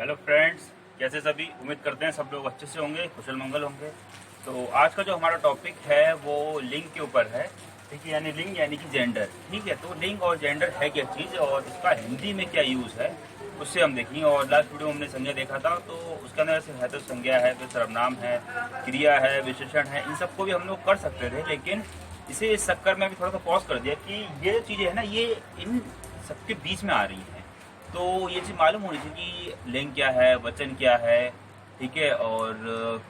Hello friends, कैसे सभी। उम्मीद करते हैं सब लोग अच्छे से होंगे, कुशल मंगल होंगे। तो आज का जो हमारा टॉपिक है वो लिंग के ऊपर है। ठीक है, यानी लिंग यानी कि जेंडर। ठीक है, तो लिंग और जेंडर है क्या चीज़ और इसका हिंदी में क्या यूज़ है उससे हम देखेंगे। और लास्ट वीडियो में हमने संज्ञा देखा था, तो उसके अंदर ऐसे है तो संज्ञा है, फिर सर्वनाम है, क्रिया है, विशेषण है, इन सबको भी हम लोग कर सकते थे। लेकिन इसे इस चक्कर में भी थोड़ा सा पॉज कर दिया कि ये जो चीज़ें है ना, ये इन सबके बीच में आ रही हैं। तो ये चीज़ मालूम होनी चाहिए कि लिंग क्या है, वचन क्या है, ठीक है, और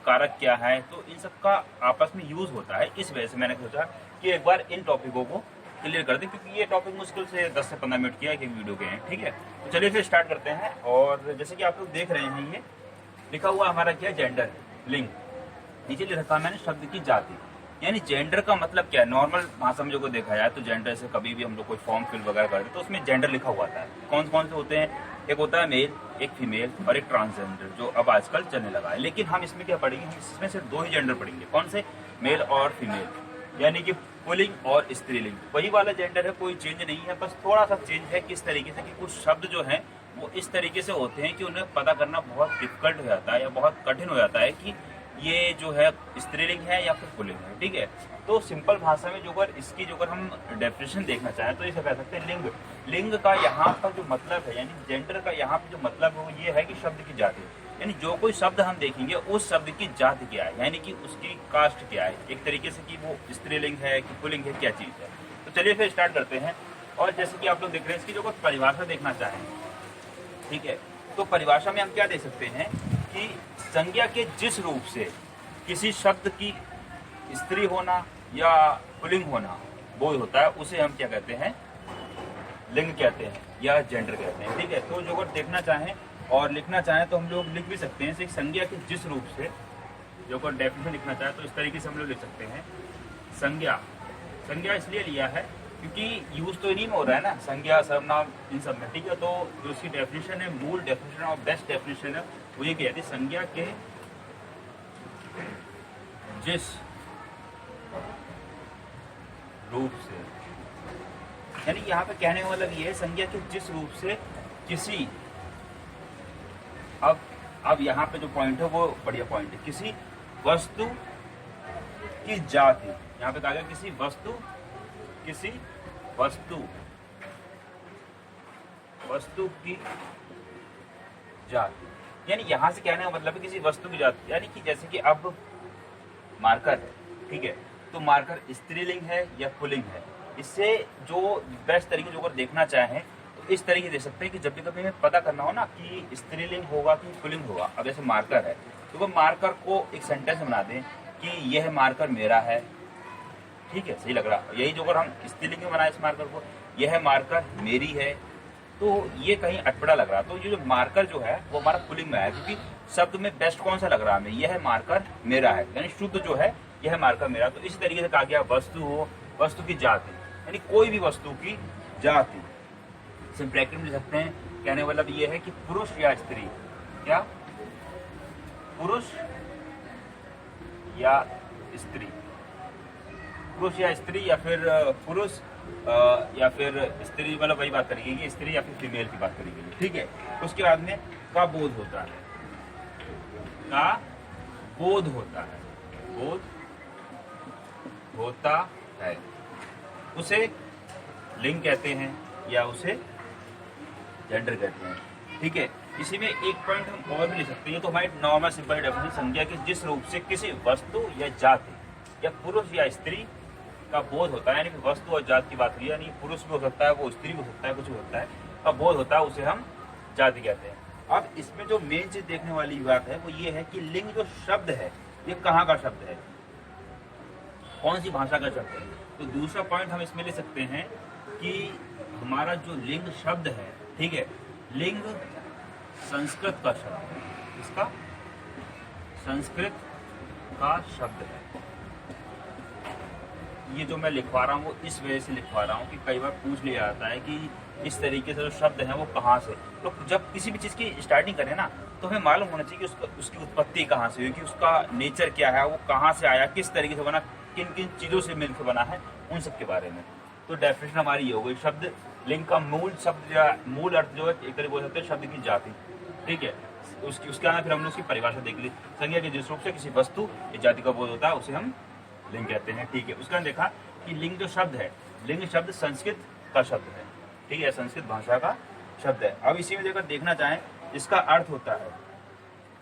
कारक क्या है। तो इन सब का आपस में यूज़ होता है। इस वजह से मैंने सोचा कि एक बार इन टॉपिकों को क्लियर कर दें, क्योंकि ये टॉपिक मुश्किल से 10 से 15 मिनट की एक वीडियो के हैं। ठीक है, तो चलिए फिर स्टार्ट करते हैं। और जैसे कि आप लोग देख रहे हैं, ये लिखा हुआ हमारा क्या है, जेंडर, लिंग। नीचे लिख रखा मैंने शब्द की जाति। यानी जेंडर का मतलब क्या है, नॉर्मल भाषा में जो को देखा जाए तो जेंडर से कभी भी हम लोग कोई फॉर्म फिल वगैरह करते हैं तो उसमें जेंडर लिखा हुआ आता है। कौन कौन से होते हैं, एक होता है मेल, एक फीमेल और एक ट्रांसजेंडर, जो अब आजकल चलने लगा है। लेकिन हम इसमें क्या पढ़ेंगे, हम इसमें सिर्फ दो ही जेंडर पढ़ेंगे। कौन से, मेल और फीमेल, यानी कि पुल्लिंग और स्त्रीलिंग। वही वाला जेंडर है, कोई चेंज नहीं है। बस थोड़ा सा चेंज है किस तरीके से कि कुछ शब्द जो हैं वो इस तरीके से होते हैं कि उन्हें पता करना बहुत डिफिकल्ट हो जाता है या बहुत कठिन हो जाता है कि ये जो है स्त्रीलिंग है या फिर पुल्लिंग है। ठीक है, तो सिंपल भाषा में जो अगर इसकी जो अगर हम डेफिनेशन देखना चाहें तो इसे कह सकते हैं लिंग। लिंग का यहाँ पर जो मतलब है, यानी जेंडर का यहाँ पर जो मतलब है वो ये है कि शब्द की जाति। यानी जो कोई शब्द हम देखेंगे उस शब्द की जाति क्या है, यानी कि उसकी कास्ट क्या है, एक तरीके से कि वो स्त्रीलिंग है कि पुल्लिंग है, क्या चीज़ है। तो चलिए फिर स्टार्ट करते हैं। और जैसे कि आप लोग देख रहे हैं, इसकी जो कोई परिभाषा देखना चाहें, ठीक है, तो परिभाषा में हम क्या दे सकते हैं कि संज्ञा के जिस रूप से किसी शब्द की स्त्री होना या पुल्लिंग होना बोध होता है उसे हम क्या कहते हैं, लिंग कहते हैं या जेंडर कहते हैं। ठीक है, तो जो अगर देखना चाहें और लिखना चाहें तो हम लोग लिख भी सकते हैं। संज्ञा के जिस रूप से जो अगर डेफिनेशन लिखना चाहें तो इस तरीके से हम लोग लिख सकते हैं। संज्ञा, संज्ञा इसलिए लिया है क्योंकि यूज तो इन्हीं में हो रहा है ना, संज्ञा, सर्वनाम, इन सब में। ठीक है, तो जो इसकी डेफिनेशन है, मूल डेफिनेशन और बेस्ट डेफिनेशन है वो ये कहती है, संज्ञा के जिस रूप से, यानी यहाँ पे कहने का मतलब ये है, संज्ञा के जिस रूप से किसी, अब यहाँ पे जो पॉइंट है वो बढ़िया पॉइंट है, किसी वस्तु की जाति। यहाँ पे कहा गया किसी वस्तु की जाति। यानी यहाँ से कहने का मतलब है किसी वस्तु की जाति, यानी कि जैसे कि अब मार्कर है, ठीक है, तो मार्कर स्त्रीलिंग है या पुल्लिंग है। इससे जो बेस्ट तरीके जो अगर देखना चाहें तो इस तरीके दे सकते हैं कि जब भी कभी हमें पता करना हो ना कि स्त्रीलिंग होगा कि पुल्लिंग होगा। अब जैसे मार्कर है तो वो मार्कर को एक सेंटेंस बना दें कि यह मार्कर मेरा है। ठीक है, सही लग रहा। यही जो अगर हम स्त्रीलिंग में बनाए इस मार्कर को, यह मार्कर मेरी है, तो ये कहीं अटपटा लग रहा। तो ये जो मार्कर जो है वो हमारा पुल्लिंग में है, क्योंकि शब्द में बेस्ट कौन सा लग रहा है हमें, यह मार्कर मेरा है, यानी शुद्ध जो है यह मार्कर मेरा। तो इसी तरीके से कहा गया वस्तु हो, वस्तु की जाति, यानी कोई भी वस्तु की जाति। सिर्फ ब्रैकेट में लिख सकते हैं। कहने वाला भी ये है कि पुरुष या स्त्री, क्या पुरुष या स्त्री, पुरुष या स्त्री या फिर पुरुष या फिर स्त्री, मतलब वही बात करेंगे कि स्त्री या फिर फीमेल की बात करेंगे। ठीक है, उसके बाद में का बोध होता है, का बोध होता है, बोध होता है, उसे लिंग कहते हैं या उसे जेंडर कहते हैं। ठीक है, इसी में एक पॉइंट हम और भी लिख सकते हैं। तो हमारी नॉर्मल सिंपल डेफिनेशन, संज्ञा के जिस रूप से किसी वस्तु या जाति या पुरुष या स्त्री का बोध होता है, यानी कि वस्तु और जाति की बात हुई, यानी पुरुष भी हो सकता है, वो स्त्री भी हो सकता है, कुछ भी होता है, का बोध होता है, उसे हम जाति कहते हैं। अब इसमें जो मेन चीज देखने वाली बात है वो ये है कि लिंग जो शब्द है ये कहाँ का शब्द है, कौन सी भाषा का शब्द है। तो दूसरा पॉइंट हम इसमें ले सकते हैं कि हमारा जो लिंग शब्द है, ठीक है, लिंग संस्कृत का शब्द है। इसका संस्कृत का शब्द है। ये जो मैं लिखवा रहा हूँ वो इस वजह से लिखवा रहा हूँ कि कई बार पूछ लिया जाता है कि इस तरीके से जो शब्द हैं वो कहाँ से। तो जब किसी भी चीज़ की स्टार्टिंग करें ना तो हमें मालूम होना चाहिए कि उसकी उत्पत्ति कहाँ से हुई, कि उसका नेचर क्या है, वो कहाँ से आया, किस तरीके से बना, किन किन चीज़ों से मिलकर बना है, उन सब के बारे में। तो डेफिनेशन हमारी ये हो गई। शब्द लिंग का मूल शब्द या मूल अर्थ जो है एक तरीके बोल सकते हैं शब्द की जाति। ठीक है, उसके आगे फिर हमने उसकी परिभाषा देख ली। संज्ञा के जिस रूप से किसी वस्तु या जाति का बोध होता है उसे हम लिंग कहते हैं। ठीक है, उसके बाद देखा कि लिंग जो शब्द है, लिंग शब्द संस्कृत का शब्द है। ठीक है, संस्कृत भाषा का शब्द है। अब इसी में देखकर देखना चाहें इसका अर्थ होता है।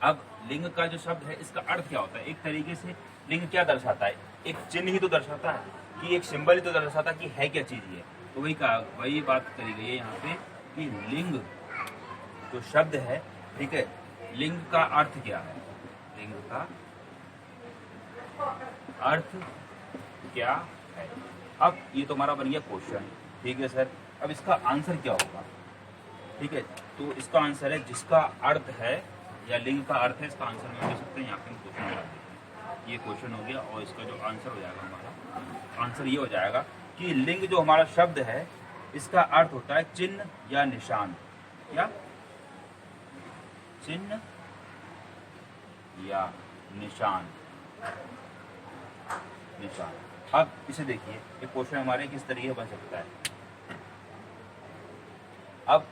अब लिंग का जो शब्द है इसका अर्थ क्या होता है? एक तरीके से लिंग क्या दर्शाता है? एक चिन्ह ही तो दर्शाता है, कि एक सिंबल ही तो दर्शाता है कि है क्या चीज ये। तो वही बात करी गई है यहाँ पे कि लिंग जो शब्द है, ठीक है, लिंग का अर्थ क्या है? लिंग का अर्थ क्या है? अब ये तो हमारा बन गया क्वेश्चन। ठीक है सर, अब इसका आंसर क्या होगा? ठीक है, तो इसका आंसर है जिसका अर्थ है या लिंग का अर्थ है, इसका आंसर में दे सकते हैं। यहाँ पे हम क्वेश्चन लगा देते हैं। ये क्वेश्चन हो गया और इसका जो आंसर हो जाएगा हमारा आंसर ये हो जाएगा कि लिंग जो हमारा शब्द है इसका अर्थ होता है चिन्ह या निशान। क्या? चिन्ह या निशान। निशान। अब इसे देखिए, ये क्वेश्चन हमारे किस तरीके बन सकता है। अब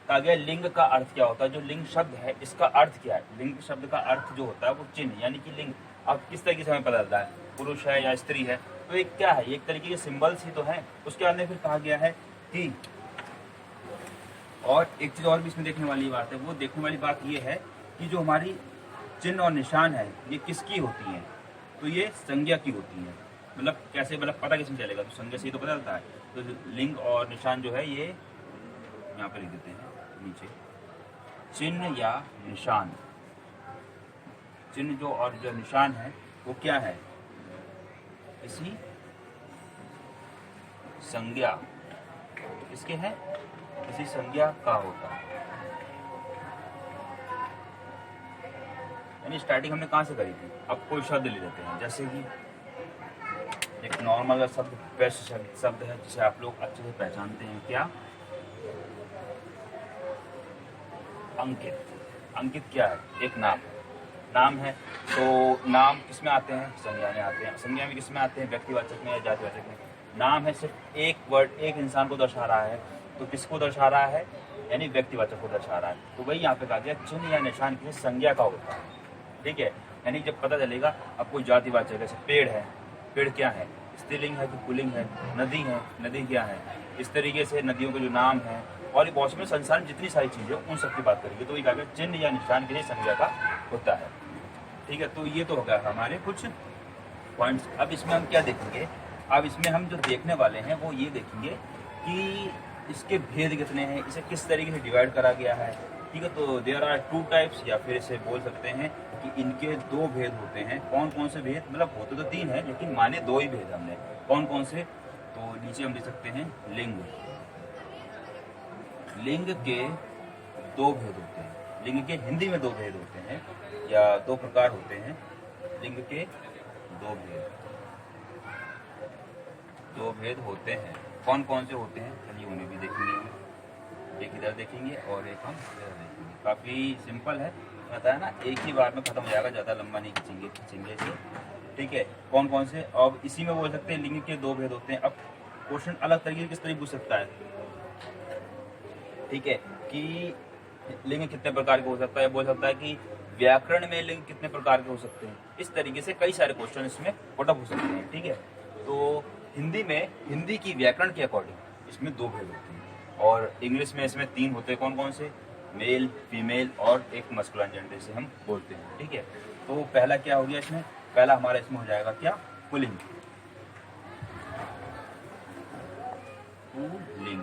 कहा गया लिंग का अर्थ क्या होता है? जो लिंग शब्द है इसका अर्थ क्या है? लिंग शब्द का अर्थ जो होता है वो चिन्ह यानी कि लिंग। अब किस तरीके से हमें पता चलता है पुरुष है या स्त्री है? तो एक क्या है, एक तरीके के सिंबल्स ही तो है। उसके बाद में फिर कहा गया है कि और एक चीज और भी इसमें देखने वाली बात है, वो देखने वाली बात ये है कि जो हमारी चिन्ह और निशान है ये किसकी होती है? तो ये संज्ञा की होती है। मतलब कैसे, मतलब पता किसमें चलेगा? तो संज्ञा से ही तो पता चलता है। तो लिंग और निशान जो है ये यहाँ पे लिख देते हैं नीचे, चिन्ह या निशान। चिन्ह जो और जो निशान है वो क्या है? इसी संज्ञा, इसके है, इसी संज्ञा का होता है। यानी स्टार्टिंग हमने कहाँ से करी थी? अब कोई शब्द ले लेते हैं, जैसे कि एक नॉर्मल शब्द बेस्ट शब्द है जिसे आप लोग अच्छे से पहचानते हैं। क्या? अंकित। अंकित क्या है? एक नाम। नाम है, तो नाम किसमें आते हैं? संज्ञा में आते हैं। संज्ञा में किसमें आते हैं? व्यक्तिवाचक में या जातिवाचक में। नाम है सिर्फ एक वर्ड, एक इंसान को दर्शा रहा है, तो किसको दर्शा रहा है? यानी व्यक्तिवाचक को दर्शा रहा है। तो वही यहाँ पे कहा गया चिन्ह या निशान किसी संज्ञा का होता है। ठीक है, यानी जब पता चलेगा अब कोई जातिवाचक, जैसे पेड़ है, पेड़ क्या है? स्त्रीलिंग है कि पुल्लिंग है? नदी है, नदी क्या है? इस तरीके से नदियों के जो नाम है और बहुत में संसार में जितनी सारी चीजें उन सब की बात करेंगे। तो ये कहा गया चिन्ह या निशान किसी संज्ञा का होता है। ठीक है, तो ये तो होगा हमारे कुछ पॉइंट्स। अब इसमें हम क्या देखेंगे? अब इसमें हम जो देखने वाले हैं वो ये देखेंगे कि इसके भेद कितने हैं, इसे किस तरीके से डिवाइड करा गया है। ठीक है, तो देयर आर 2 टाइप्स, या फिर इसे बोल सकते हैं कि इनके 2 भेद होते हैं। कौन कौन से भेद? मतलब होते तो 3 हैं लेकिन माने 2 ही भेद हमने। कौन कौन से? तो नीचे हम देख सकते हैं लिंग। लिंग के 2 भेद होते हैं। लिंग के हिंदी में 2 भेद होते हैं या 2 प्रकार होते हैं। लिंग के 2 भेद, 2 भेद होते हैं। कौन कौन से होते हैं? चलिए उन्हें भी देखेंगे। एक इधर देखेंगे और एक हम इधर देखेंगे। काफ़ी सिंपल है, बताया ना, एक ही बार में खत्म हो जाएगा, ज़्यादा लंबा नहीं खींचेंगे इसे। ठीक है, कौन कौन से? अब इसी में बोल सकते हैं लिंग के 2 भेद होते हैं। अब क्वेश्चन अलग तरीके से किस तरीके पूछ सकता है? ठीक है, कि लिंग कितने प्रकार के हो सकता है? बोल सकता है कि व्याकरण में लिंग कितने प्रकार के हो सकते हैं। इस तरीके से कई सारे क्वेश्चन इसमें पुटअप हो सकते हैं। ठीक है, तो हिंदी में, हिंदी की व्याकरण के अकॉर्डिंग इसमें 2 भेद होते हैं और इंग्लिश में इसमें 3 होते हैं। कौन कौन से? मेल, फीमेल और एक मस्कुलाइन जेंडर से हम बोलते हैं। ठीक है, तो पहला क्या हो गया इसमें? पहला हमारा इसमें हो जाएगा क्या? पुल्लिंग। पुल्लिंग,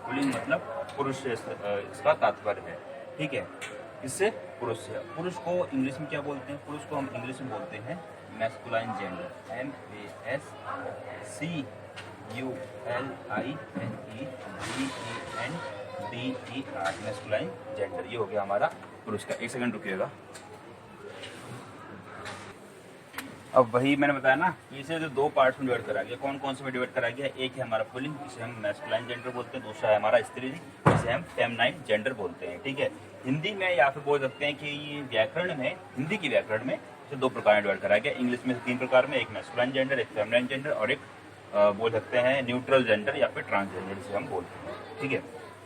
पुल्लिंग मतलब पुरुष से इसका तात्पर्य है। ठीक है, इससे पुरुष से। पुरुष को इंग्लिश में क्या बोलते हैं? पुरुष को हम इंग्लिश में बोलते हैं masculine gender. MASCULINEGENDER, masculine gender. ये हो गया हमारा पुरुष का। एक सेकंड रुकिएगा। अब वही मैंने बताया ना कि इसे जो 2 पार्ट्स में डिवाइड करा गया। कौन कौन से में डिवाइड करा गया? एक है हमारा पुल्लिंग, जिसे हम मैस्कुलाइन जेंडर बोलते हैं। दूसरा है हमारा स्त्रीलिंग, जिसे हम फेमिनाइन जेंडर बोलते हैं। ठीक है, हिंदी में या फिर बोल सकते हैं कि व्याकरण में, हिंदी की व्याकरण में इसे 2 प्रकार में डिवाइड करा गया। इंग्लिश में 3 प्रकार में, एक मैस्कुलाइन जेंडर, एक फेमिनाइन जेंडर और एक बोल सकते हैं न्यूट्रल जेंडर या फिर ट्रांसजेंडर जिसे हम बोलते हैं। ठीक है,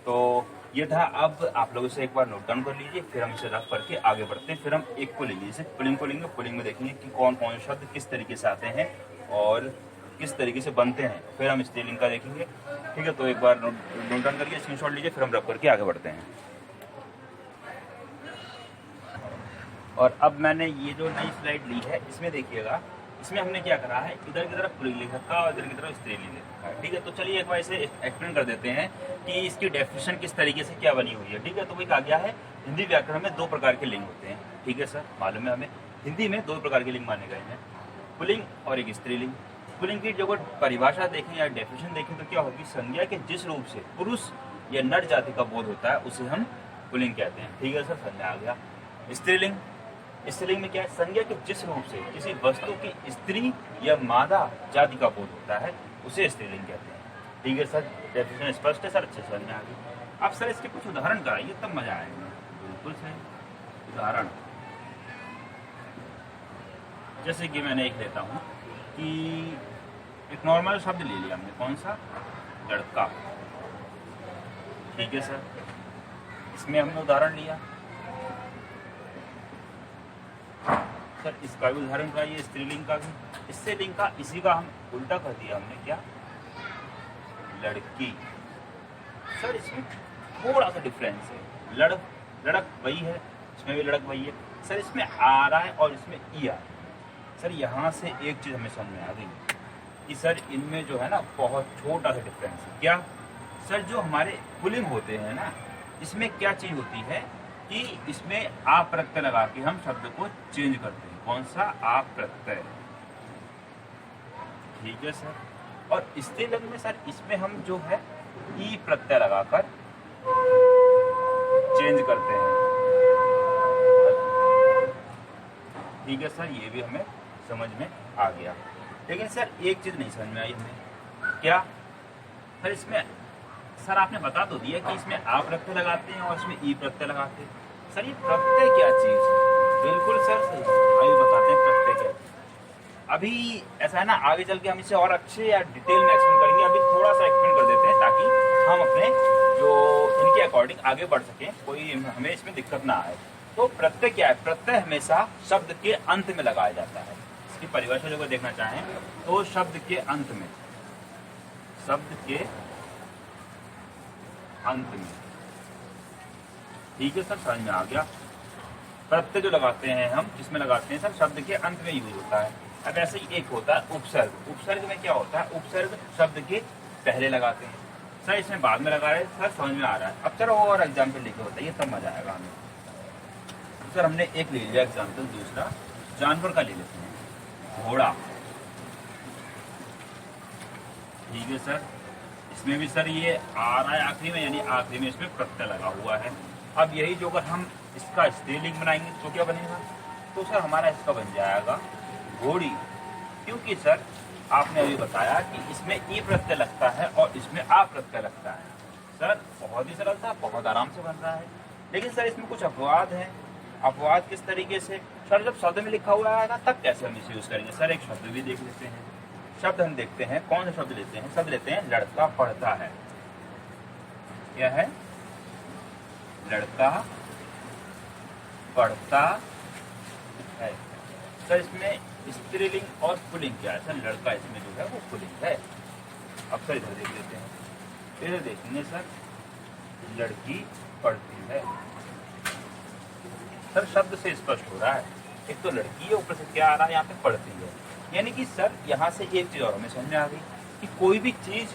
तो ये था। अब आप लोगों से एक बार नोट डाउन कर लीजिए, फिर हम इसे रख करके आगे बढ़ते हैं। फिर हम एक को लेंगे, जैसे पुलिंग को लेंगे, पुलिंग में देखेंगे कि कौन कौन से शब्द किस तरीके से आते हैं और किस तरीके से बनते हैं। फिर हम स्त्रीलिंग का देखेंगे, ठीक है। तो एक बार नोट डाउन करिए, स्क्रीनशॉट लीजिए, फिर हम रख करके आगे बढ़ते हैं। और अब मैंने ये जो नई स्लाइड ली है, इसमें देखिएगा, इसमें हमने क्या करा है, इधर की तरफ पुलिंग लिख रखा और इधर की तरफ स्त्रीलिंग लिख रखा है, ठीक है। तो चलिए एक बार इसे एक्सप्लेन कर देते हैं कि इसकी डेफिनेशन किस तरीके से क्या बनी हुई है, ठीक है। तो वही कहा गया है, हिंदी व्याकरण में 2 प्रकार के लिंग होते हैं, ठीक है सर, मालूम है हमें। हिंदी में 2 प्रकार के लिंग माने गए हैं, पुलिंग और एक स्त्रीलिंग। पुलिंग की जो परिभाषा देखें या डेफिनेशन देखें तो क्या होगी, संज्ञा के जिस रूप से पुरुष या नर जाति का बोध होता है उसे हम पुलिंग कहते हैं, ठीक है सर, समझ आ गया। स्त्रीलिंग, स्त्रीलिंग में क्या है, संज्ञा के जिस रूप से किसी वस्तु की स्त्री या मादा जाति का बोध होता है उसे स्त्रीलिंग कहते हैं, ठीक है सर। डेफिनेशन स्पष्ट है सर, अच्छे समझ में आ गई। अब सर इसके कुछ उदाहरण कराइए तब मजा आएगा। बिल्कुल सही उदाहरण, जैसे कि मैंने एक लेता हूँ कि एक नॉर्मल शब्द ले लिया हमने, कौन सा, लड़का, ठीक है सर। इसमें हमने उदाहरण लिया सर, इसका भी उदाहरण कराइए, स्त्रीलिंग का भी। इससे लिंग का, इसी का हम उल्टा कर दिया हमने, क्या, लड़की। सर इसमें थोड़ा सा डिफरेंस है, लड़क वही है, इसमें भी लड़क वही है सर, इसमें आ रहा है और इसमें ई आ रहा है। सर यहाँ से एक चीज़ हमें समझ में आ गई कि सर इनमें जो है ना बहुत छोटा सा डिफरेंस है। क्या सर, जो हमारे पुलिंग होते हैं ना, इसमें क्या चीज़ होती है कि इसमें आ प्रत्यय लगा के हम शब्द को चेंज करते हैं। कौन सा, आ प्रत्यय, ठीक है सर। और स्त्रीलिंग में सर, इसमें हम जो है ई प्रत्यय लगाकर चेंज करते हैं, ठीक है सर। ये भी हमें समझ में आ गया। लेकिन सर एक चीज नहीं समझ में आई हमें, क्या सर, इसमें सर आपने बता तो दिया कि इसमें आ प्रत्यय लगाते हैं और इसमें ई प्रत्यय लगाते हैं। सर ये प्रत्यय क्या चीज है? बिल्कुल सर सही, आइए बताते हैं प्रत्यय क्या है। अभी ऐसा है ना, आगे चल के हम इसे और अच्छे या डिटेल में एक्सप्लेन करेंगे। अभी थोड़ा सा एक्सप्लेन कर देते हैं ताकि हम अपने जो इनके अकॉर्डिंग आगे बढ़ सकें, कोई हमें इसमें दिक्कत ना आए। तो प्रत्यय क्या है, प्रत्यय हमेशा शब्द के अंत में लगाया जाता है। इसकी परिभाषा जो देखना चाहें तो शब्द के अंत में, शब्द के अंत में, ठीक है सर, समझ में आ गया। प्रत्यय जो लगाते हैं हम, किसमें लगाते हैं सर, शब्द के अंत में यूज होता है। अब ऐसे ही एक होता है उपसर्ग। उपसर्ग में क्या होता है, उपसर्ग शब्द के पहले लगाते हैं। सर इसमें बाद में लगा रहे हैं, सर समझ में आ रहा है। अब चलो और एग्जाम्पल लिखे होता है, ये तब मजा आएगा हमें। सर हमने एक ले लिया एग्जाम्पल, दूसरा जानवर का ले लेते हैं, घोड़ा, ठीक है सर। इसमें भी सर ये आ रहा है आखिरी में, यानी आखिरी में इसमें प्रत्यय लगा हुआ है। अब यही जो अगर हम इसका स्त्रीलिंग बनाएंगे तो क्या बनेगा, तो सर हमारा इसका बन जाएगा घोड़ी, क्योंकि सर आपने अभी बताया कि इसमें ई प्रत्यय लगता है और इसमें आ प्रत्यय लगता है। सर बहुत ही सरल था, बहुत आराम से बन रहा है। लेकिन सर इसमें कुछ अपवाद हैं। अपवाद किस तरीके से सर, जब शब्द में लिखा हुआ आएगा तब कैसे हम इसे यूज करेंगे। सर एक शब्द भी देख लेते हैं, शब्द हम देखते हैं, कौन सा शब्द लेते हैं, शब्द लेते हैं लड़का पढ़ता है। क्या है, लड़का पढ़ता है। सर इसमें स्त्रीलिंग और पुल्लिंग क्या है, सर लड़का इसमें जो है वो पुल्लिंग है। अब सर इधर देख लेते हैं, इधर देखेंगे सर लड़की पढ़ती है। सर शब्द से स्पष्ट हो रहा है, एक तो लड़की है, ऊपर से क्या आ रहा है, यहाँ पे पढ़ती है। यानी कि सर यहाँ से एक चीज और हमें समझ में आ गई कि कोई भी चीज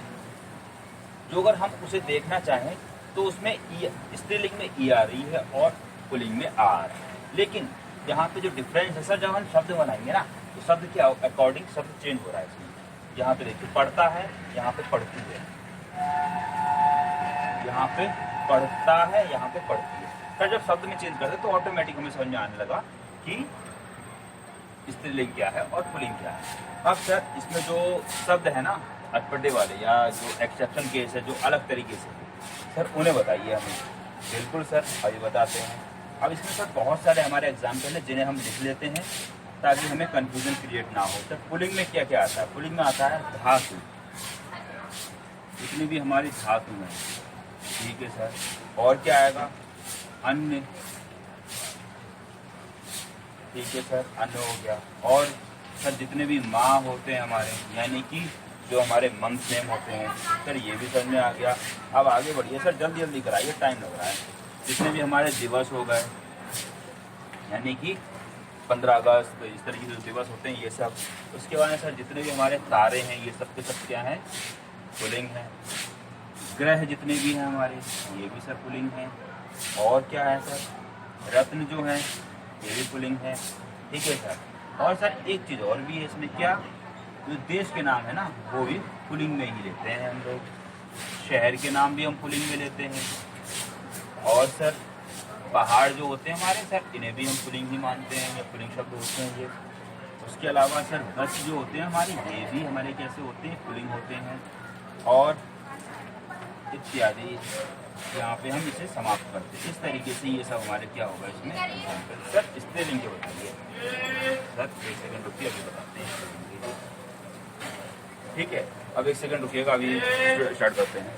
जो अगर हम उसे देखना चाहें तो उसमें स्त्रीलिंग में ई आ रही है और पुल्लिंग में आ रहा है। लेकिन यहाँ पे जो डिफरेंस है सर, जब हम शब्द बनाएंगे ना तो शब्द के अकॉर्डिंग शब्द चेंज हो रहा है इसमें। यहाँ पे देखिए पढ़ता है, यहाँ पे पढ़ती है, यहाँ पे पढ़ता है, यहाँ पे पढ़ती है। सर जब शब्द में चेंज करते तो ऑटोमेटिक हमें समझ में आने लगा कि स्त्रीलिंग क्या है और पुल्लिंग क्या है। अब सर इसमें जो शब्द है ना अटपटे वाले या जो एक्सेप्शन केस है, जो अलग तरीके से, सर उन्हें बताइए हमें। बिल्कुल सर, अभी बताते हैं। अब इसमें सर बहुत सारे हमारे एग्जाम्पल हैं जिन्हें हम लिख लेते हैं ताकि हमें कंफ्यूजन क्रिएट ना हो। सर पुल्लिंग में क्या क्या आता है, पुल्लिंग में आता है धातु, जितनी भी हमारी धातु है, ठीक है सर। और क्या आएगा? अन्य, ठीक है सर, अन्न हो गया। और सर जितने भी माह होते हैं हमारे, यानी कि जो हमारे मंथ नेम होते हैं सर, ये भी सर में आ गया। अब आगे बढ़िए सर, जल्दी जल्दी कराइए, टाइम लग रहा है। जितने भी हमारे दिवस हो गए, यानी कि 15 अगस्त, इस तरीके से दिवस होते हैं ये सब। उसके बाद सर जितने भी हमारे तारे हैं, ये सब के सब क्या हैं? पुल्लिंग है। ग्रह जितने भी हैं हमारे, ये भी सर पुल्लिंग है। और क्या है सर? रत्न जो है ये भी पुल्लिंग है। ठीक है सर। और सर एक चीज़ और भी है इसमें, क्या? जो देश के नाम है ना, वो भी पुल्लिंग में ही लेते हैं हम लोग। शहर के नाम भी हम पुल्लिंग में लेते हैं। और सर पहाड़ जो होते हैं हमारे सर, इन्हें भी हम पुल्लिंग ही मानते हैं, या पुल्लिंग शब्द होते हैं ये। उसके अलावा सर वृक्ष जो होते हैं हमारे, ये भी हमारे कैसे होते हैं? पुल्लिंग होते हैं। और इत्यादि, यहाँ पे हम इसे समाप्त करते हैं। इस तरीके से ये सब हमारे क्या होगा इसमें? सर स्त्रीलिंग के बताइए सर। 1 सेकंड रुकिए, अभी बताते हैं। ठीक है, अब 1 सेकंड रुकिएगा, अभी स्टार्ट करते हैं।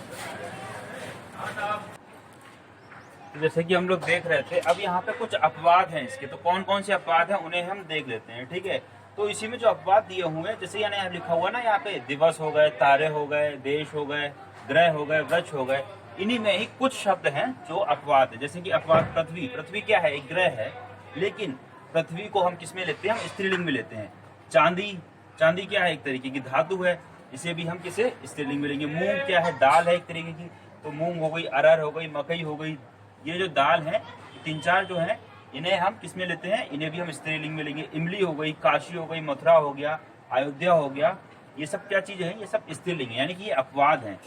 तो जैसे कि हम लोग देख रहे थे, अब यहाँ पे कुछ अपवाद हैं इसके। तो कौन कौन से अपवाद हैं उन्हें हम देख लेते हैं। ठीक है, तो इसी में जो अपवाद दिए हुए हैं, जैसे यानी लिखा हुआ ना यहाँ पे, दिवस हो गए, तारे हो गए, देश हो गए, ग्रह हो गए, वृक्ष हो गए, इन्हीं में ही कुछ शब्द हैं जो अपवाद है। जैसे कि अपवाद पृथ्वी। पृथ्वी क्या है? एक ग्रह है, लेकिन पृथ्वी को हम किस में लेते हैं? हम स्त्रीलिंग में लेते हैं। चांदी, चांदी क्या है? एक तरीके की धातु है, इसे भी हम किसे? स्त्रीलिंग में लेंगे। मूंग क्या है? दाल है एक तरीके की, तो मूंग हो गई, अरहर हो गई, मकई हो गई। ये जो दाल है, 3-4 जो है, इन्हें हम किस में लेते हैं? इन्हें भी हम स्त्रीलिंग में लेंगे। इमली हो गई, काशी हो गई, मथुरा हो गया, अयोध्या हो गया, ये सब क्या चीजें हैं? ये सब स्त्रीलिंग है, यानी कि ये अपवाद हैं।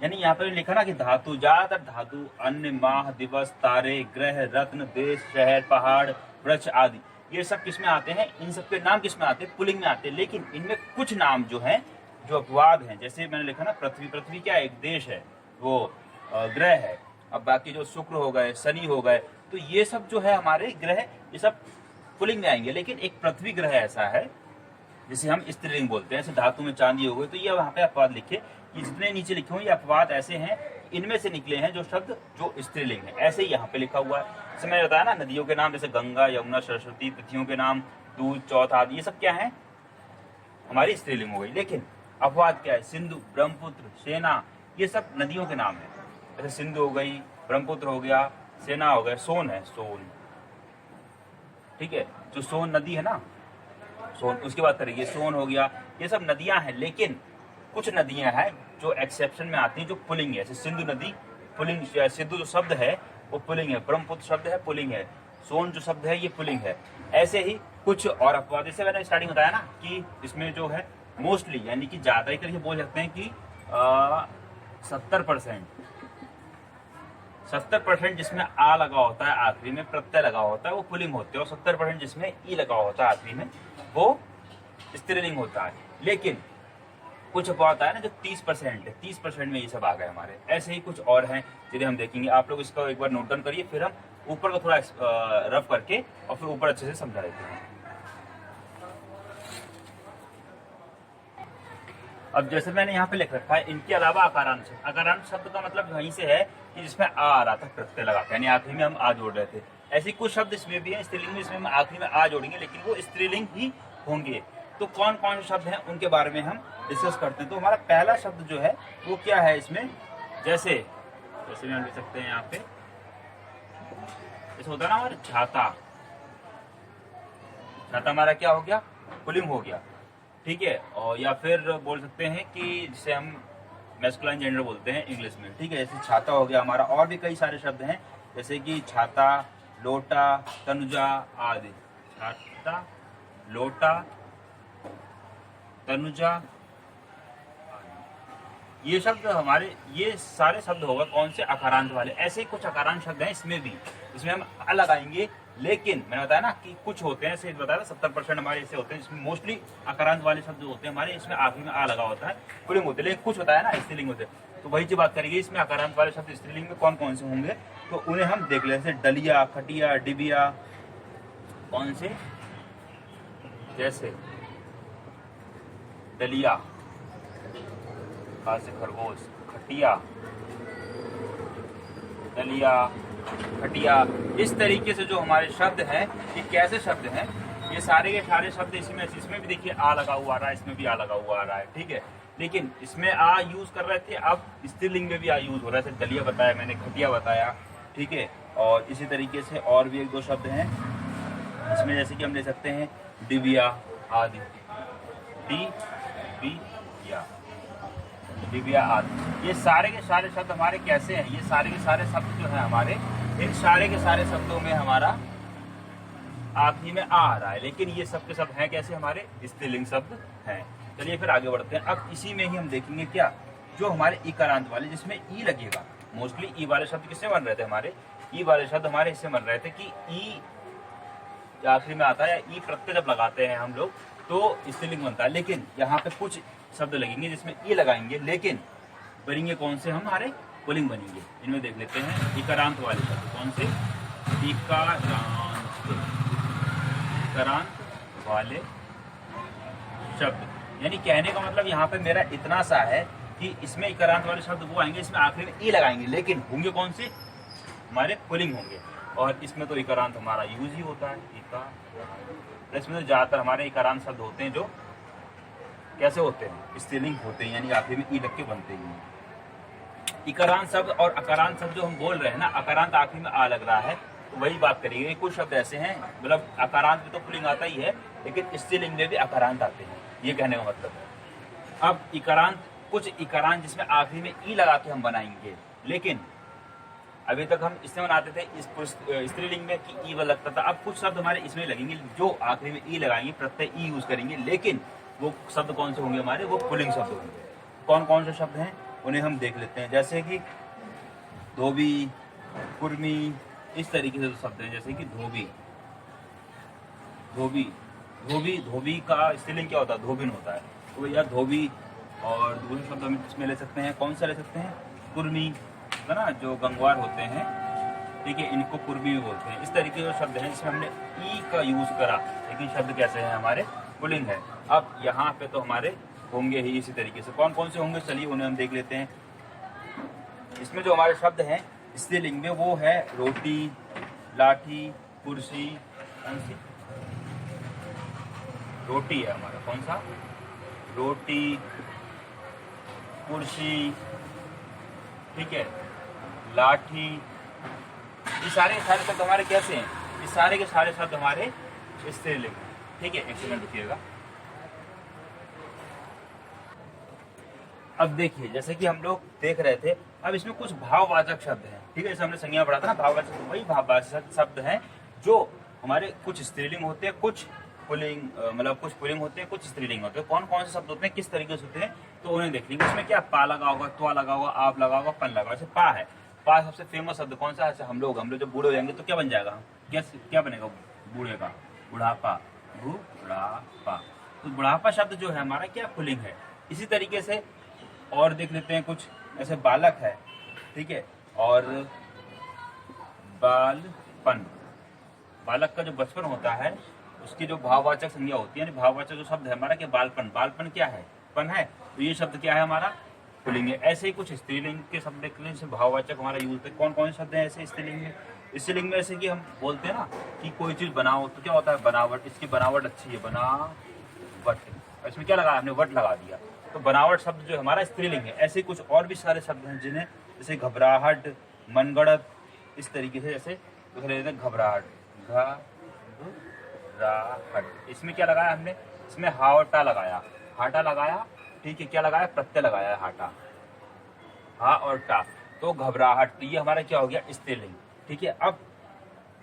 यानी यहाँ पर लिखा ना कि धातु, ज्यादातर धातु, अन्य, माह, दिवस, तारे, ग्रह, रत्न, देश, शहर, पहाड़, वृक्ष आदि, ये सब किस में आते हैं? इन सब के नाम किस में आते हैं? पुल्लिंग में आते हैं। लेकिन इनमें कुछ नाम जो हैं, जो अपवाद हैं, जैसे मैंने लिखा ना पृथ्वी। पृथ्वी क्या है? एक देश है, वो ग्रह है। अब बाकी जो शुक्र हो गए, शनि हो गए, तो ये सब जो है हमारे ग्रह, ये सब पुल्लिंग में आएंगे। लेकिन एक पृथ्वी ग्रह ऐसा है जिसे हम स्त्रीलिंग बोलते हैं। जैसे धातु में चांदी हो गई, तो ये वहाँ पे अपवाद लिखे, ये जितने नीचे लिखे हुए ये अपवाद ऐसे हैं, इनमें से निकले हैं जो शब्द जो स्त्रीलिंग है। ऐसे ही यहाँ पे लिखा हुआ है। जैसे मैंने बताया ना, नदियों के नाम जैसे गंगा, यमुना, सरस्वती, तिथियों के नाम दूध, चौथ आदि, ये सब क्या है? हमारी स्त्रीलिंग हो गई। लेकिन अपवाद क्या है? सिंधु, ब्रह्मपुत्र, सेना, ये सब नदियों के नाम है। जैसे सिंधु हो गई, ब्रह्मपुत्र हो गया, सेना हो गया, सोन है, सोन। ठीक है, जो सोन नदी है ना, सोन, उसकी बात करेंगे, सोन हो गया, ये सब नदियां हैं। लेकिन कुछ नदियां हैं जो एक्सेप्शन में आती हैं, जो पुल्लिंग है। जैसे सिंधु नदी पुल्लिंग, सिंधु जो शब्द है वो पुल्लिंग है, ब्रह्मपुत्र शब्द है पुल्लिंग है, सोन जो शब्द है ये पुल्लिंग है। ऐसे ही कुछ और अपवाद, जैसे मैंने स्टार्टिंग बताया ना कि इसमें जो है मोस्टली, यानी कि ज्यादा ही करके बोल सकते हैं कि 70% जिसमें आ लगा होता है, आखिरी में प्रत्यय लगा होता है, वो पुल्लिंग होते हैं। और 70% जिसमें ई लगा होता है आखिरी में, वो स्त्रीलिंग होता है। लेकिन कुछ अपवाद है ना जो 30% है, 30% में ये सब आ गए हमारे। ऐसे ही कुछ और हैं जिन्हें हम देखेंगे। आप लोग इसका एक बार नोट डाउन करिए, फिर हम ऊपर को थोड़ा रफ करके और फिर ऊपर अच्छे से समझा देते हैं। अब जैसे मैंने यहाँ पे लिख रखा है, इनके अलावा आकारांत शब्द। आकारांत शब्द का मतलब वहीं से है कि जिसमें आ रहा था प्रत्यय लगा के, यानी आखिरी में हम आ जोड़ रहे थे। ऐसे कुछ शब्द इसमें भी है स्त्रीलिंग में, इसमें हम आखिरी में आ जोड़ेंगे, लेकिन वो स्त्रीलिंग ही होंगे। तो कौन कौन से शब्द हैं उनके बारे में हम डिस्कस करते हैं। तो हमारा पहला शब्द जो है वो क्या है इसमें? जैसे हम लिख सकते हैं यहाँ पे, जैसे होता है ना हमारा छाता। छाता हमारा क्या हो गया? पुल्लिंग हो गया। ठीक है, और या फिर बोल सकते हैं कि जिसे हम मैस्कुलाइन जेंडर बोलते हैं इंग्लिश में। ठीक है, जैसे छाता हो गया हमारा। और भी कई सारे शब्द हैं, जैसे कि छाता, लोटा, तनुजा आदि। छाता, लोटा, तनुजा, ये शब्द हमारे, ये सारे शब्द होगा कौन से? आकारांत वाले। ऐसे ही कुछ आकारांत शब्द हैं इसमें भी, इसमें हम आ लगाएंगे। लेकिन मैंने बताया ना कि कुछ होते हैं, ऐसे बताया 70% हमारे ऐसे होते हैं जिसमें मोस्टली आकारांत वाले शब्द होते हैं हमारे, इसमें आखिरी में आ लगा होता है, पुल्लिंग होते हैं। लेकिन कुछ होता है ना स्त्रीलिंग होते हैं। तो वही चीज बात करेंगे, इसमें आकारांत वाले शब्द स्त्रीलिंग में कौन कौन से होंगे, तो उन्हें हम देख लेते हैं। डलिया, खटिया, डिबिया, कौन से? जैसे डलिया, खा से खरगोश, खटिया, दलिया, खटिया, इस तरीके से जो हमारे शब्द हैं, ये कैसे शब्द हैं, ये सारे के सारे शब्द इसमें भी देखिए आ लगा हुआ आ रहा है, इसमें भी आ लगा हुआ आ रहा है, ठीक है। लेकिन इसमें आ यूज कर रहे थे, अब स्त्रीलिंग में भी आ यूज हो रहा है। जैसे दलिया बताया मैंने, खटिया बताया, ठीक है। और इसी तरीके से और भी 1-2 शब्द हैं इसमें, जैसे कि हम ले सकते हैं डिबिया आदि, डिबिया आदि। ये सारे के सारे शब्द हमारे कैसे हैं, ये सारे के सारे शब्द जो है हमारे, इन सारे के सारे शब्दों में हमारा आखिरी में आ रहा है, लेकिन ये सब के सब हैं कैसे, हमारे स्त्रीलिंग शब्द हैं। चलिए फिर आगे बढ़ते हैं। अब इसी में ही हम देखेंगे क्या, जो हमारे इकारांत वाले, जिसमें ई लगेगा। मोस्टली ई वाले शब्द किससे बन रहे थे हमारे, ई वाले शब्द हमारे इससे बन रहे थे कि ई आखिरी में आता है, या ई प्रत्यय जब लगाते हैं हम लोग तो स्त्रीलिंग बनता है। लेकिन यहाँ पे कुछ शब्द लगेंगे जिसमें ई लगाएंगे, लेकिन बनेंगे कौन से, हमारे पुल्लिंग बनेंगे। इनमें देख लेते हैं इकारांत वाले शब्द कौन से, इकारांत वाले शब्द। यानी कहने का मतलब यहाँ पे मेरा इतना सा है कि इसमें इकारांत वाले शब्द वो आएंगे, इसमें आखिर में ई लगाएंगे, लेकिन होंगे कौन से, हमारे पुल्लिंग होंगे। और इसमें तो इकारांत हमारा यूज ही होता है, इसमें तो ज्यादातर हमारे इकारांत शब्द होते हैं जो कैसे होते हैं, स्त्रीलिंग होते हैं, यानी आखिर में ई लग के बनते हैं। इकारांत शब्द और अकारांत शब्द जो हम बोल रहे हैं ना, अकारांत आखिर में आ लग रहा है, तो वही बात करिए। कुछ शब्द ऐसे हैं, मतलब अकारांत में तो पुल्लिंग आता ही है, लेकिन स्त्रीलिंग में भी अकारांत आते हैं, ये कहने का मतलब है। अब इकारांत, कुछ इकारांत जिसमें आखिरी में ई लगा के हम बनाएंगे, लेकिन अभी तक हम इसमें बनाते थे इस स्त्रीलिंग में कि ई लगता था। अब कुछ शब्द हमारे इसमें लगेंगे जो आखिरी में ई लगाएंगे, प्रत्यय ई यूज करेंगे, लेकिन वो शब्द कौन से होंगे हमारे, वो पुल्लिंग शब्द होंगे। कौन कौन से शब्द हैं उन्हें हम देख लेते हैं। जैसे कि धोबी, कुर्मी, इस तरीके से शब्द हैं। जैसे कि धोबी, धोबी का स्त्रीलिंग क्या होता है, धोबिन होता है, तो या धोबी। और दूसरे शब्द हम इसमें ले सकते हैं, कौन सा ले सकते हैं, कुर्मी, है ना, जो गंगवार होते हैं, ठीक है, इनको कुर्मी भी बोलते हैं। इस तरीके के शब्द हैं जिसमें हमने ई का यूज करा, लेकिन शब्द कैसे हैं हमारे, पुल्लिंग है। अब यहाँ पे तो हमारे होंगे ही इसी तरीके से। कौन कौन से होंगे, चलिए उन्हें हम देख लेते हैं। इसमें जो हमारे शब्द हैं स्त्रीलिंग में, वो है रोटी, लाठी, कुर्सी। कौन सी रोटी है हमारा, कौन सा, रोटी, कुर्सी, ठीक है, लाठी। ये सारे शब्द हमारे कैसे हैं, ये सारे के सारे शब्द हमारे स्त्रीलिंग, ठीक है। एक सेकंड रुकिएगा। अब देखिए, जैसे कि हम लोग देख रहे थे, अब इसमें कुछ भाववाचक शब्द हैं, ठीक है। जैसे हमने संज्ञा पढ़ा था ना, भाववाचक, वही भाववाचक शब्द हैं जो हमारे कुछ स्त्रीलिंग होते हैं, कुछ पुल्लिंग, मतलब कुछ पुल्लिंग होते हैं, कुछ स्त्रीलिंग होते हैं। कौन कौन से शब्द होते हैं, किस तरीके से होते हैं, तो उन्हें देख लेंगे। इसमें क्या, पा लगा होगा, त्वा लगा होगा, आप लगा होगा, पन लगा होगा। जैसे पा है, पा सबसे फेमस शब्द कौन सा है, हम लोग जब बूढ़े हो जाएंगे तो क्या बन जाएगा, क्या बनेगा बूढ़े का, बुढ़ापा, बुढ़ापा। तो बुढ़ापा शब्द जो है हमारा क्या, पुल्लिंग है। इसी तरीके से और देख लेते हैं कुछ, जैसे बालक है, ठीक है, और बालपन, बालक का जो बचपन होता है उसकी जो भाववाचक संज्ञा होती है, यानी भाववाचक जो शब्द है हमारा, क्या, बालपन। बालपन क्या है, पन है, तो ये शब्द क्या है हमारा, पुल्लिंग है। ऐसे ही कुछ स्त्रीलिंग के शब्द देख लें, भाववाचक हमारा यूज होता है। कौन कौन से शब्द हैं ऐसे स्त्रीलिंग में, स्त्रीलिंग में ऐसे कि हम बोलते हैं ना कि कोई चीज बनाओ, तो क्या होता है, बनावट, इसकी बनावट अच्छी है, बनावट, इसमें क्या लगा, हमने वट लगा दिया, तो बनावट शब्द जो हमारा स्त्रीलिंग है। ऐसे कुछ और भी सारे शब्द हैं जिन्हें, जैसे घबराहट, मनगढ़ंत, इस तरीके से, जैसे घबराहट, घबराहट, इसमें क्या लगाया हमने, इसमें हावटा लगाया, हाटा लगाया, ठीक है, क्या लगाया, प्रत्यय लगाया, हाटा, हा और टा, तो घबराहट। तो ये हमारा क्या हो गया, स्त्रीलिंग, ठीक है। अब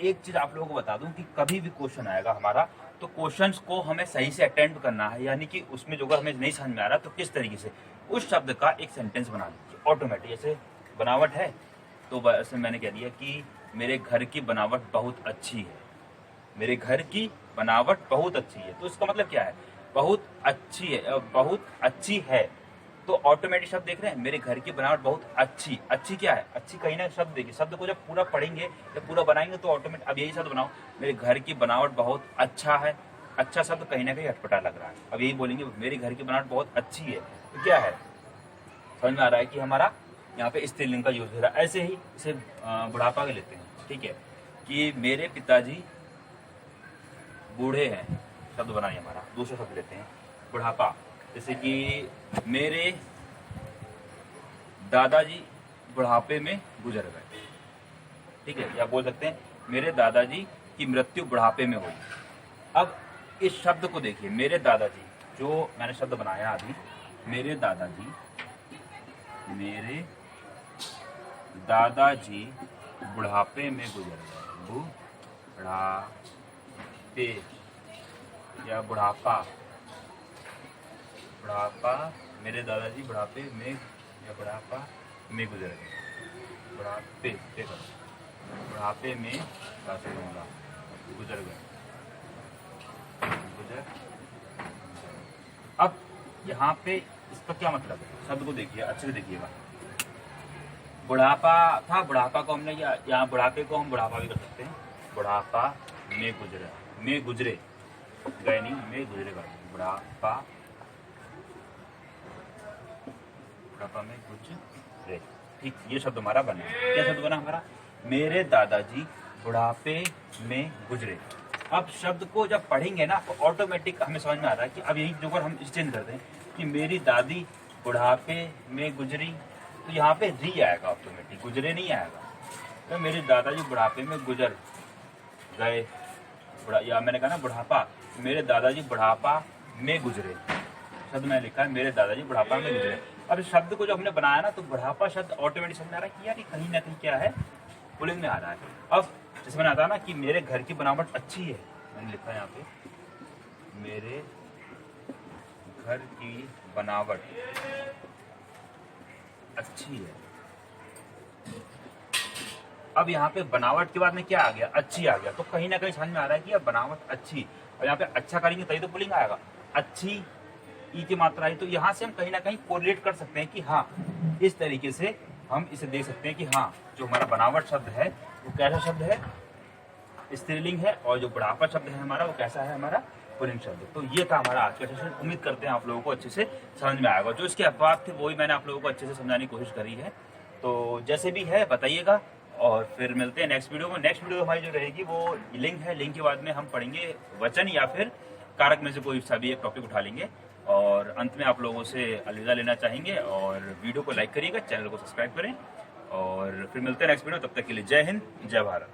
एक चीज आप लोगों को बता दूं कि कभी भी क्वेश्चन आएगा हमारा, तो क्वेश्चंस को हमें सही से अटेंड करना है, यानी कि उसमें जो अगर हमें नहीं समझ में आ रहा तो किस तरीके से उस शब्द का एक सेंटेंस बना लीजिए ऑटोमेटिक। जैसे बनावट है, तो वैसे मैंने कह दिया कि मेरे घर की बनावट बहुत अच्छी है, मेरे घर की बनावट बहुत अच्छी है, तो इसका मतलब क्या है, बहुत अच्छी है, बहुत अच्छी है। तो ऑटोमेटिक शब्द देख रहे हैं, मेरे घर की बनावट बहुत अच्छी, अच्छी क्या है, अच्छी कहीं ना शब्द देखिए, शब्द को जब पूरा पढ़ेंगे, जब पूरा बनाएंगे तो ऑटोमेटिक, अब यही शब्द बनाओ, मेरे घर की बनावट बहुत अच्छा है, अच्छा शब्द कहीं ना कहीं अटपटा लग रहा है। अब यही बोलेंगे, मेरे घर की बनावट बहुत अच्छी है, तो क्या है, समझ में आ रहा है कि हमारा यहाँ पे स्त्रीलिंग का यूज हो रहा है। ऐसे ही इसे बुढ़ापा के लेते हैं, ठीक है, कि मेरे पिताजी बूढ़े हैं, शब्द बना है हमारा। दूसरा शब्द लेते हैं बुढ़ापा, जैसे कि मेरे दादाजी बुढ़ापे में गुजर गए, ठीक है, या बोल सकते हैं मेरे दादाजी की मृत्यु बुढ़ापे में हुई। अब इस शब्द को देखिए, मेरे दादाजी, जो मैंने शब्द बनाया अभी, मेरे दादाजी बुढ़ापे में गुजर गए। बुढ़ापे या बुढ़ापा, मेरे दादाजी बुढ़ापे में या बुढ़ापा में गुजर गए। बुढ़ापे में कैसे लूँगा, गुजर गए। अब यहाँ पे इसका क्या मतलब है, शब्द को देखिए, अच्छे से देखिएगा। बुढ़ापा था, बुढ़ापा को हमने यहाँ बुढ़ापे को हम बुढ़ापा भी कर सकते हैं। बुढ़ापा में गुजरे, में गुजरे गए नहीं, में गुजरे गए। बुढ़ापा में गुजरे, ठीक, ये शब्द हमारा बना। क्या शब्द बना हमारा, मेरे दादाजी बुढ़ापे में गुजरे। अब शब्द को जब पढ़ेंगे ना तो ऑटोमेटिक हमें समझ में आ रहा है कि अब यही जो हम चेंज करते हैं कि मेरी दादी बुढ़ापे में गुजरी, तो यहाँ पे री आएगा ऑटोमेटिक, गुजरे नहीं आएगा। तो मेरे दादाजी बुढ़ापे में गुजर गए, या मैंने कहा ना बुढ़ापा, मेरे दादाजी बुढ़ापा में गुजरे, शब्द मैंने लिखा है मेरे दादाजी बुढ़ापा में गुजरे। अब इस शब्द को जो हमने बनाया ना, तो बुढ़ापा शब्द ऑटोमेटिक समझ आ रहा है कि यार ये कहीं ना कहीं क्या है, पुलिंग में आ रहा है। अब जैसे मैंने आता ना कि मेरे घर की बनावट अच्छी है, मैंने लिखा है यहाँ पे मेरे घर की बनावट अच्छी है। अब यहाँ पे बनावट के बाद में क्या आ गया, अच्छी आ गया, तो कहीं ना कहीं समझ में आ रहा है कि यह बनावट अच्छी। और यहाँ पे अच्छा करेंगे तभी तो पुलिंग आएगा, अच्छी ई की मात्रा आई, तो यहाँ से हम कहीं ना कहीं कोरिलेट कर सकते हैं कि हाँ, इस तरीके से हम इसे देख सकते हैं कि हाँ, जो हमारा बनावट शब्द है वो कैसा शब्द है, स्त्रीलिंग है, और जो बुढ़ापा शब्द है हमारा वो कैसा है, हमारा पुल्लिंग शब्द। तो ये था हमारा आज का सेशन। उम्मीद करते हैं आप लोगों को अच्छे से समझ में आएगा। जो इसके अपवाद थे वही मैंने आप लोगों को अच्छे से समझाने की कोशिश करी है। तो जैसे भी है बताइएगा, और फिर मिलते हैं नेक्स्ट वीडियो में। नेक्स्ट वीडियो हमारी जो रहेगी वो लिंग है, लिंग के बाद में हम पढ़ेंगे वचन या फिर कारक में से कोई सा भी एक टॉपिक उठा लेंगे। और अंत में आप लोगों से अलविदा लेना चाहेंगे, और वीडियो को लाइक करिएगा, चैनल को सब्सक्राइब करें, और फिर मिलते हैं नेक्स्ट वीडियो। तब तक के लिए जय हिंद, जय भारत।